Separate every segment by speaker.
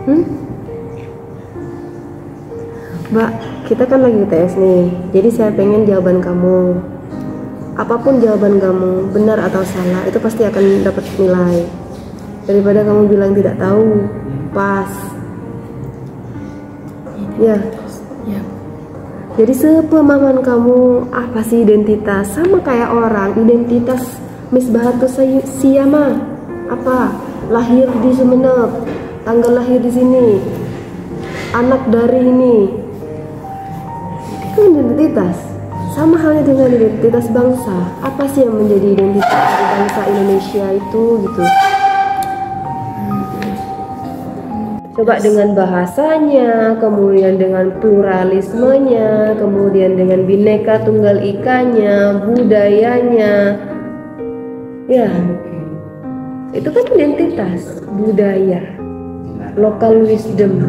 Speaker 1: Hmm? Mbak, kita kan lagi UTS nih, jadi saya pengen jawaban kamu. Apapun jawaban kamu, benar atau salah, itu pasti akan dapat nilai. Daripada kamu bilang tidak tahu, pas. Ya.
Speaker 2: Ya.
Speaker 1: Jadi sepemahaman kamu, apa sih identitas? Sama kayak orang, identitas Miss Bahatur Siyama. Apa? Lahir di Sumeneb, tanggal lahir di sini, anak dari ini. Itu identitas. Sama halnya dengan identitas bangsa. Apa sih yang menjadi identitas dari bangsa Indonesia itu gitu? Coba dengan bahasanya, kemudian dengan pluralismenya, kemudian dengan bineka tunggal ikanya, budayanya. Ya, itu kan identitas budaya, local wisdom,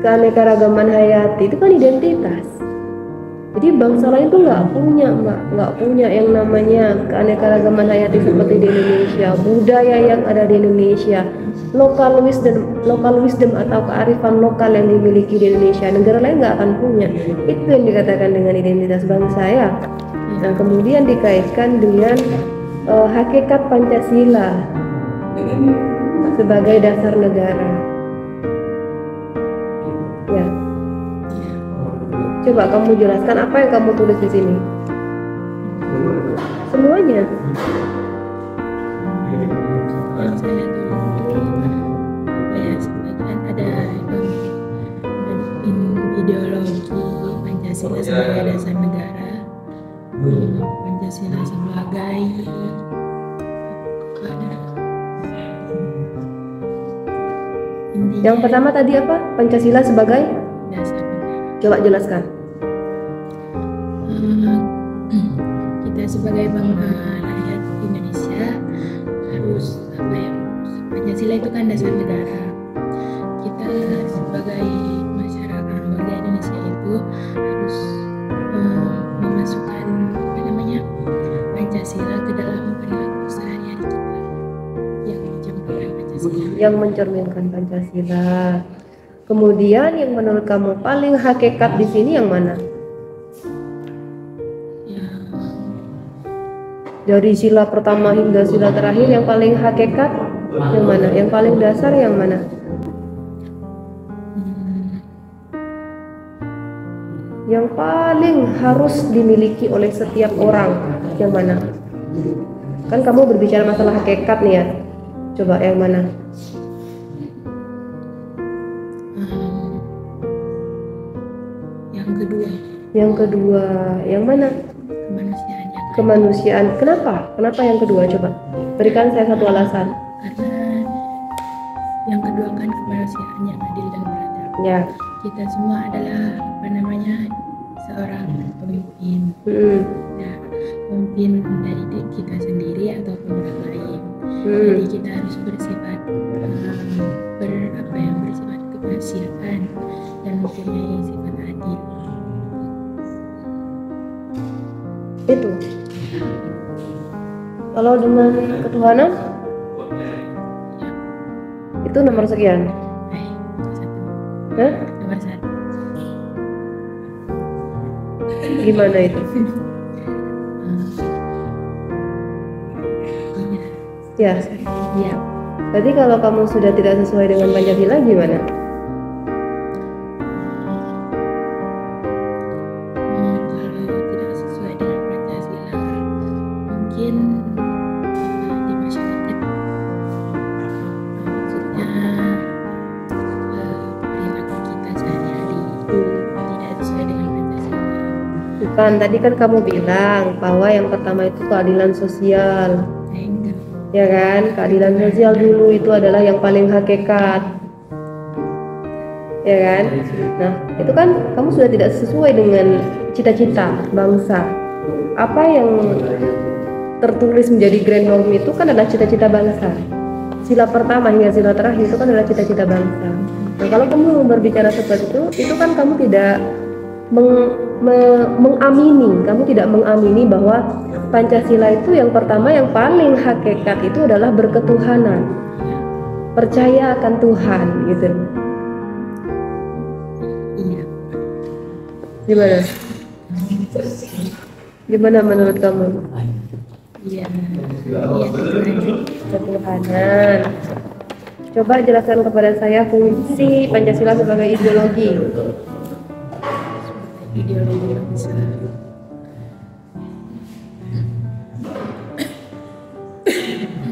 Speaker 1: keanekaragaman hayati, itu kan identitas. Jadi bangsa lain tuh nggak punya yang namanya keanekaragaman hayati seperti di Indonesia, budaya yang ada di Indonesia, local wisdom atau kearifan lokal yang dimiliki di Indonesia. Negara lain nggak akan punya. Itu yang dikatakan dengan identitas bangsa ya. Nah, kemudian dikaitkan dengan hakikat Pancasila sebagai dasar negara. Ya. Coba kamu jelaskan apa yang kamu tulis di sini. Semuanya.
Speaker 2: Yang saya tulis sebagian ada ideologi Pancasila sebagai dasar negara, Pancasila sebagai
Speaker 1: Yang pertama tadi apa? Pancasila sebagai
Speaker 2: dasar negara.
Speaker 1: Coba jelaskan.
Speaker 2: Kita sebagai bangsa rakyat Indonesia harus Pancasila itu kan dasar negara. Kita sebagai masyarakat warga Indonesia itu harus memasukkan Pancasila ke dalam perilaku sehari-hari kita yang mencerminkan Pancasila.
Speaker 1: Yang mencerminkan Pancasila. Kemudian yang menurut kamu paling hakikat di sini yang mana? Dari sila pertama hingga sila terakhir yang paling hakikat yang mana? Yang paling dasar yang mana? Yang paling harus dimiliki oleh setiap orang yang mana? Kan kamu berbicara masalah hakikat nih ya. Coba yang mana?
Speaker 2: Yang kedua.
Speaker 1: Yang kedua, yang mana?
Speaker 2: Kemanusiaan.
Speaker 1: Kemanusiaan. Kenapa? Kenapa yang kedua? Coba berikan saya satu alasan.
Speaker 2: Karena yang kedua kan kemanusiaan yang adil dan beradab.
Speaker 1: Ya.
Speaker 2: Kita semua adalah seorang pemimpin. Nah, pemimpin dari diri kita sendiri ataupun orang lain. Jadi kita harus bersifat bersifat kemanusiaan dan mempunyai sifat adil.
Speaker 1: Itu. Kalau dengan ketuhanan, itu nomor sekian. Hah?
Speaker 2: Nomor 1.
Speaker 1: Gimana itu? Ya.
Speaker 2: Ya.
Speaker 1: Berarti kalau kamu sudah tidak sesuai dengan Pancasila gimana?
Speaker 2: Kalau tidak sesuai dengan Pancasila, mungkin di masyarakat maksudnya perilaku kita sehari-hari tidak sesuai dengan Pancasila.
Speaker 1: Bukan, tadi kan kamu bilang bahwa yang pertama itu keadilan sosial.
Speaker 2: Enggak.
Speaker 1: Ya kan, keadilan sosial dulu itu adalah yang paling hakikat, ya kan? Nah, itu kan kamu sudah tidak sesuai dengan cita-cita bangsa. Apa yang tertulis menjadi grand norm itu kan adalah cita-cita bangsa. Sila pertama hingga sila terakhir itu kan adalah cita-cita bangsa. Nah, kalau kamu berbicara seperti itu kan kamu tidak mengamini, kamu tidak mengamini bahwa Pancasila itu yang pertama yang paling hakikat itu adalah berketuhanan. percaya akan Tuhan gitu.
Speaker 2: Iya.
Speaker 1: Gimana? Gimana menurut kamu?
Speaker 2: Iya. Iya Tuhan.
Speaker 1: Ketuhanan. Coba jelaskan kepada saya fungsi Pancasila sebagai ideologi.
Speaker 2: Ideologi bangsa.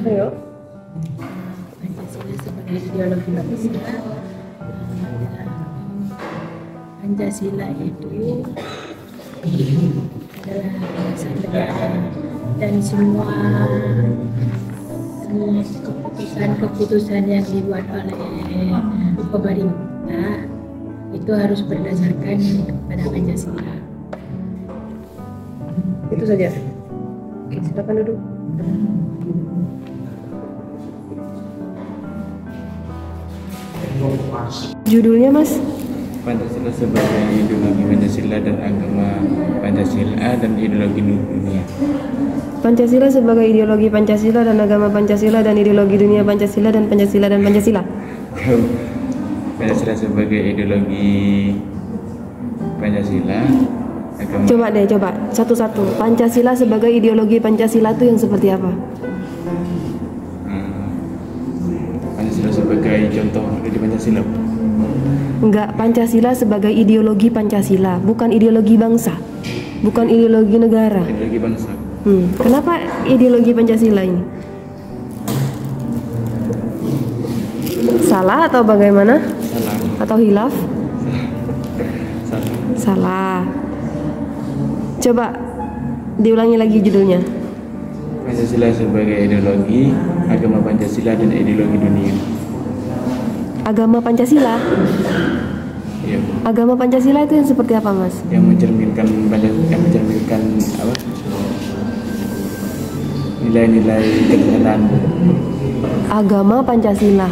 Speaker 1: Ayo.
Speaker 2: Pancasila sebagai ideologi bangsa. Pancasila itu adalah bahasa negara dan semua keputusan yang dibuat oleh pemerintah itu harus berdasarkan kepada Pancasila.
Speaker 1: Itu saja. Oke, silakan duduk. Judulnya, Mas?
Speaker 3: Pancasila sebagai ideologi Pancasila dan agama Pancasila dan ideologi dunia.
Speaker 1: Pancasila sebagai ideologi Pancasila dan agama Pancasila dan ideologi dunia Pancasila dan Pancasila dan Pancasila.
Speaker 3: Pancasila sebagai ideologi Pancasila, agama.
Speaker 1: Coba deh, coba satu-satu. Pancasila sebagai ideologi Pancasila itu yang seperti apa?
Speaker 3: Pancasila sebagai contoh dari Pancasila.
Speaker 1: Enggak, Pancasila sebagai ideologi Pancasila, bukan ideologi bangsa, bukan ideologi negara.
Speaker 3: Ideologi bangsa.
Speaker 1: Kenapa ideologi Pancasila ini? Salah atau bagaimana?
Speaker 3: Salah.
Speaker 1: Atau hilaf?
Speaker 3: Salah.
Speaker 1: Salah. Coba diulangi lagi judulnya.
Speaker 3: Pancasila sebagai ideologi, agama Pancasila dan ideologi dunia.
Speaker 1: Agama Pancasila.
Speaker 3: Iya.
Speaker 1: Agama Pancasila itu yang seperti apa, Mas?
Speaker 3: Yang mencerminkan apa? Nilai-nilai ketuhanan.
Speaker 1: Agama Pancasila.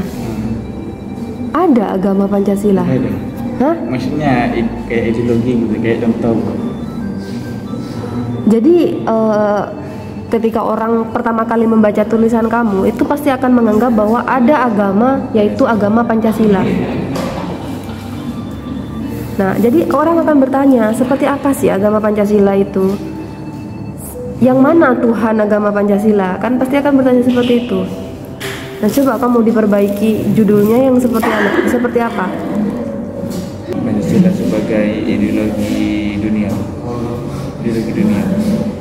Speaker 1: Ada agama Pancasila.
Speaker 3: Ada.
Speaker 1: Hah?
Speaker 3: Maksudnya kayak ideologi gitu, kayak contoh.
Speaker 1: Jadi ketika orang pertama kali membaca tulisan kamu, itu pasti akan menganggap bahwa ada agama, yaitu agama Pancasila. Nah, jadi orang akan bertanya, seperti apa sih agama Pancasila itu? Yang mana Tuhan agama Pancasila? Kan pasti akan bertanya seperti itu. Nah, coba kamu diperbaiki judulnya yang seperti apa?
Speaker 3: Pancasila sebagai ideologi dunia. Ideologi dunia.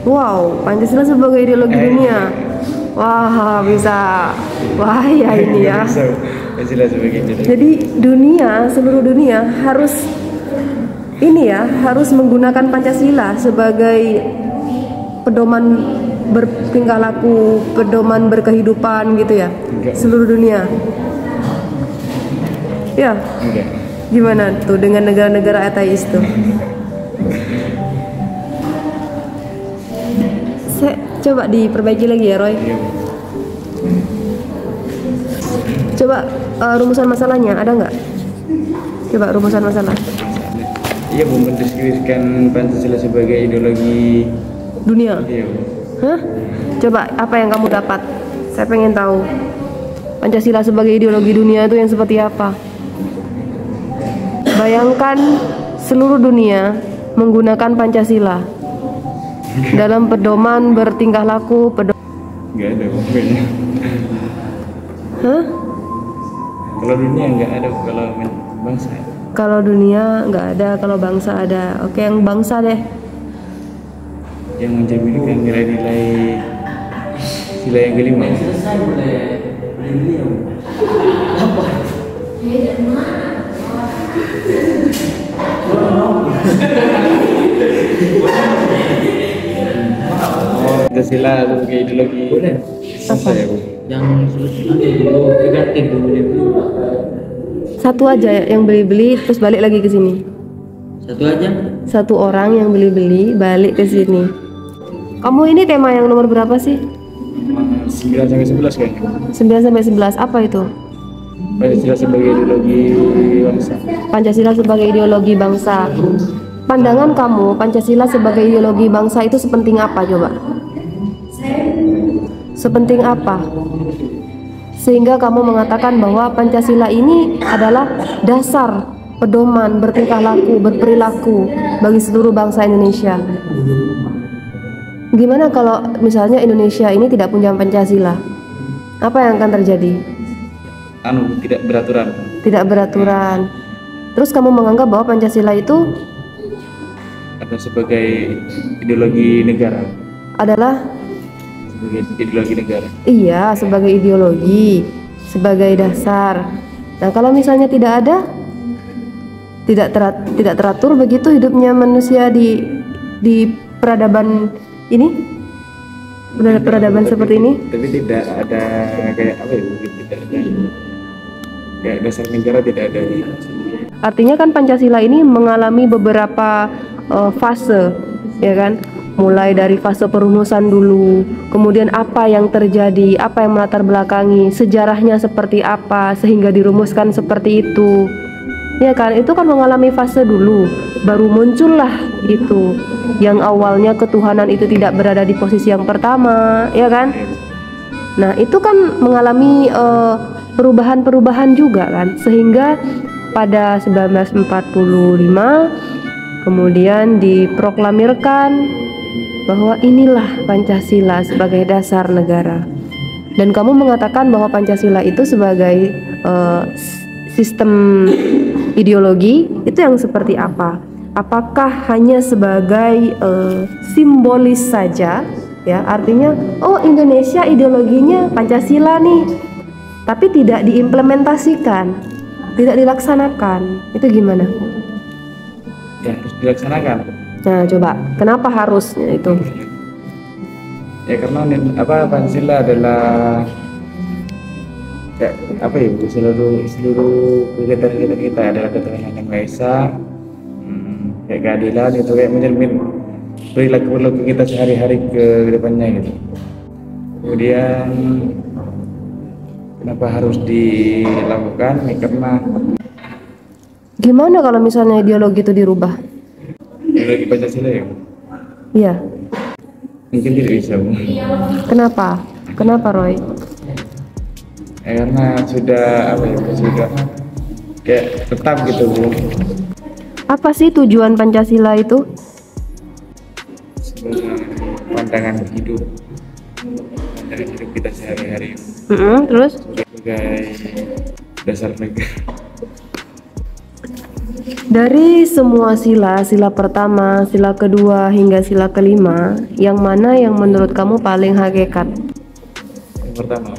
Speaker 1: Wow, Pancasila sebagai ideologi dunia. Wah, bisa. Wah, ya ini ya.
Speaker 3: Pancasila sebagai ideologi.
Speaker 1: Jadi dunia, seluruh dunia harus harus menggunakan Pancasila sebagai pedoman bertingkah laku, pedoman berkehidupan gitu ya.
Speaker 3: Enggak.
Speaker 1: Seluruh dunia. Ya.
Speaker 3: Enggak.
Speaker 1: Gimana tuh dengan negara-negara ateis tuh? Coba diperbaiki lagi ya, Roy.
Speaker 3: Iya.
Speaker 1: Coba rumusan masalahnya ada nggak? Coba rumusan masalah.
Speaker 3: Iya, Bu, mendeskripsikan Pancasila sebagai ideologi
Speaker 1: Dunia.
Speaker 3: iya, Bu.
Speaker 1: Hah? Coba apa yang kamu dapat? Saya pengen tahu. Pancasila sebagai ideologi dunia itu yang seperti apa? Bayangkan seluruh dunia menggunakan Pancasila dalam pedoman bertingkah laku,
Speaker 3: Enggak ada pokoknya.
Speaker 1: Hah?
Speaker 3: Kalau dunia enggak ada, kalau bangsa.
Speaker 1: Kalau dunia nggak ada, kalau bangsa ada. Oke, yang bangsa deh.
Speaker 3: Yang mencerminkan nilai-nilai sila yang kelima. Pancasila sebagai ideologi apa ya, Bu?
Speaker 4: Yang dulu ganti dulu itu
Speaker 1: Satu aja yang beli-beli terus balik lagi ke sini.
Speaker 4: satu aja.
Speaker 1: Satu orang yang beli-beli balik ke sini. Kamu ini tema yang nomor berapa sih?
Speaker 3: 9 sampai 11 kayaknya.
Speaker 1: 9 sampai 11. Apa itu?
Speaker 3: Pancasila sebagai ideologi bangsa.
Speaker 1: Pancasila sebagai ideologi bangsa. Pandangan kamu Pancasila sebagai ideologi bangsa itu sepenting apa coba? Sepenting apa? sehingga kamu mengatakan bahwa Pancasila ini adalah dasar pedoman bertingkah laku, berperilaku bagi seluruh bangsa Indonesia. Gimana kalau misalnya Indonesia ini tidak punya Pancasila? Apa yang akan terjadi?
Speaker 3: Tidak beraturan.
Speaker 1: Tidak beraturan. Terus kamu menganggap bahwa Pancasila itu
Speaker 3: sebagai ideologi negara.
Speaker 1: Adalah
Speaker 3: sebagai ideologi negara.
Speaker 1: Iya, sebagai ideologi, sebagai dasar. Nah, kalau misalnya tidak ada, tidak teratur begitu hidupnya manusia di peradaban ini, peradaban seperti ini.
Speaker 3: Tapi tidak ada kayak apa ya? Tidak ada kayak dasar negara, tidak ada.
Speaker 1: Artinya kan Pancasila ini mengalami beberapa fase, ya kan? Mulai dari fase perumusan dulu, kemudian apa yang terjadi, apa yang melatar belakangi, sejarahnya seperti apa sehingga dirumuskan seperti itu. Ya kan, itu kan mengalami fase dulu, baru muncullah itu. Yang awalnya ketuhanan itu tidak berada di posisi yang pertama, ya kan? Nah, itu kan mengalami perubahan-perubahan juga kan, sehingga pada 1945 kemudian diproklamirkan bahwa inilah Pancasila sebagai dasar negara. Dan kamu mengatakan bahwa Pancasila itu sebagai sistem ideologi itu yang seperti apa? Apakah hanya sebagai simbolis saja, ya? Artinya, oh Indonesia ideologinya Pancasila nih, tapi tidak diimplementasikan, tidak dilaksanakan. Itu gimana?
Speaker 3: Ya, harus dilaksanakan.
Speaker 1: Nah, coba kenapa harusnya itu?
Speaker 3: Ya karena Pancasila adalah ya, seluruh kegiatan kita adalah ketuhanan yang Maha Esa, kayak keadilan itu kayak mencermin perilaku kita sehari-hari ke depannya gitu. Kemudian kenapa harus dilakukan? Ya, karena
Speaker 1: gimana kalau misalnya ideologi itu dirubah?
Speaker 3: ideologi Pancasila ya?
Speaker 1: Iya.
Speaker 3: Mungkin tidak bisa, Bu.
Speaker 1: Kenapa? Kenapa, Roy?
Speaker 3: Ya, karena sudah kayak tetap gitu, Bu.
Speaker 1: Apa sih tujuan Pancasila itu?
Speaker 3: Sebagai pandangan hidup kita sehari-hari.
Speaker 1: Terus?
Speaker 3: Sebagai dasar negara.
Speaker 1: Dari semua sila pertama, sila kedua, hingga sila kelima, yang mana yang menurut kamu paling hakikat?
Speaker 3: Yang pertama.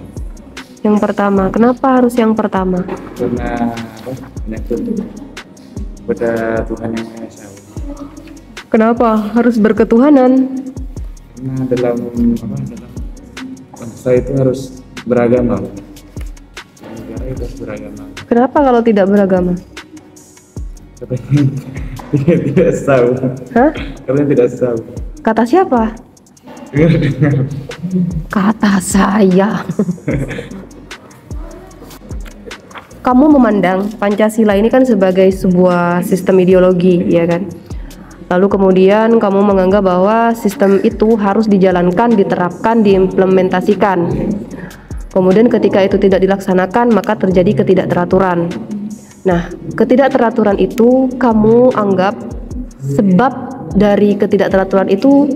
Speaker 1: Yang pertama, kenapa harus yang pertama?
Speaker 3: Karena menyangkut pada Tuhan yang Maha Esa.
Speaker 1: Kenapa harus berketuhanan?
Speaker 3: Karena dalam bangsa itu harus beragama. Negara itu harus beragama.
Speaker 1: Kenapa kalau tidak beragama?
Speaker 3: Tidak tahu.
Speaker 1: Hah?
Speaker 3: Karena tidak tahu.
Speaker 1: Kata siapa?
Speaker 3: Dengar.
Speaker 1: Kata saya. Kamu memandang Pancasila ini kan sebagai sebuah sistem ideologi, ya kan? Lalu kemudian kamu menganggap bahwa sistem itu harus dijalankan, diterapkan, diimplementasikan. Kemudian ketika itu tidak dilaksanakan, maka terjadi ketidakteraturan. Nah, ketidakteraturan itu kamu anggap sebab dari ketidakteraturan itu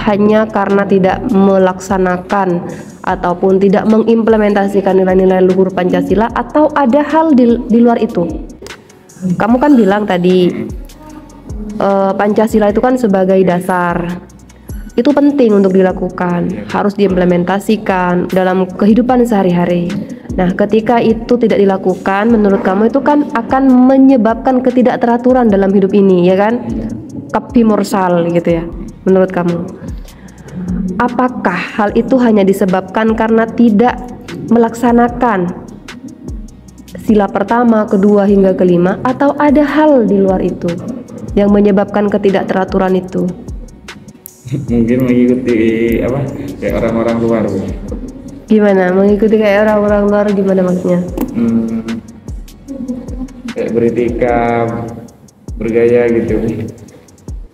Speaker 1: hanya karena tidak melaksanakan ataupun tidak mengimplementasikan nilai-nilai luhur Pancasila, atau ada hal di luar itu? Kamu kan bilang tadi Pancasila itu kan sebagai dasar, itu penting untuk dilakukan, harus diimplementasikan dalam kehidupan sehari-hari. Nah, ketika itu tidak dilakukan, menurut kamu itu kan akan menyebabkan ketidakteraturan dalam hidup ini, ya kan? Kapi morsal gitu ya, menurut kamu. Apakah hal itu hanya disebabkan karena tidak melaksanakan sila pertama, kedua, hingga kelima, atau ada hal di luar itu yang menyebabkan ketidakteraturan itu?
Speaker 3: Mungkin mengikuti kayak orang-orang luar, Bu.
Speaker 1: Gimana? Mengikuti kayak orang-orang luar gimana maksudnya?
Speaker 3: Kayak beritikaf, bergaya gitu,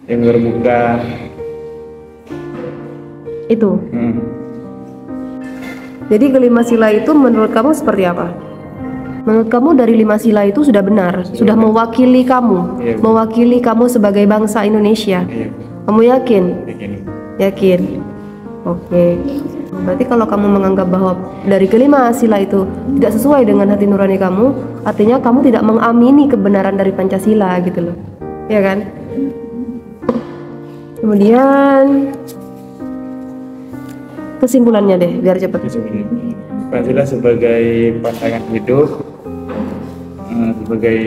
Speaker 3: yang terbuka.
Speaker 1: Itu. Jadi kelima sila itu menurut kamu seperti apa? Menurut kamu dari 5 sila itu sudah benar, sudah mewakili kamu,
Speaker 3: Iya.
Speaker 1: mewakili kamu sebagai bangsa Indonesia.
Speaker 3: Iya.
Speaker 1: Kamu yakin?
Speaker 3: Yakin.
Speaker 1: Yakin. Oke. Berarti kalau kamu menganggap bahwa dari kelima sila itu tidak sesuai dengan hati nurani kamu, artinya kamu tidak mengamini kebenaran dari Pancasila gitu loh. Ya kan? Kemudian kesimpulannya deh, biar cepat.
Speaker 3: Pancasila sebagai pandangan hidup, sebagai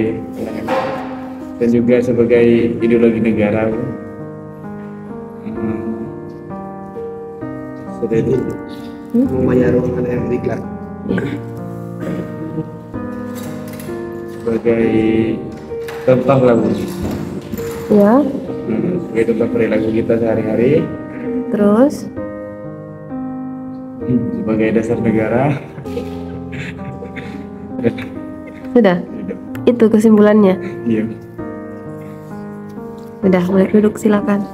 Speaker 3: dan juga sebagai ideologi negara. Sudah itu.
Speaker 5: Menyarungkan yang diklat.
Speaker 3: Sebagai contoh lagu,
Speaker 1: Ya.
Speaker 3: sebagai contoh perilaku kita sehari-hari,
Speaker 1: Terus
Speaker 3: sebagai dasar negara.
Speaker 1: sudah. Itu kesimpulannya.
Speaker 3: Iya.
Speaker 1: Udah, boleh duduk silakan.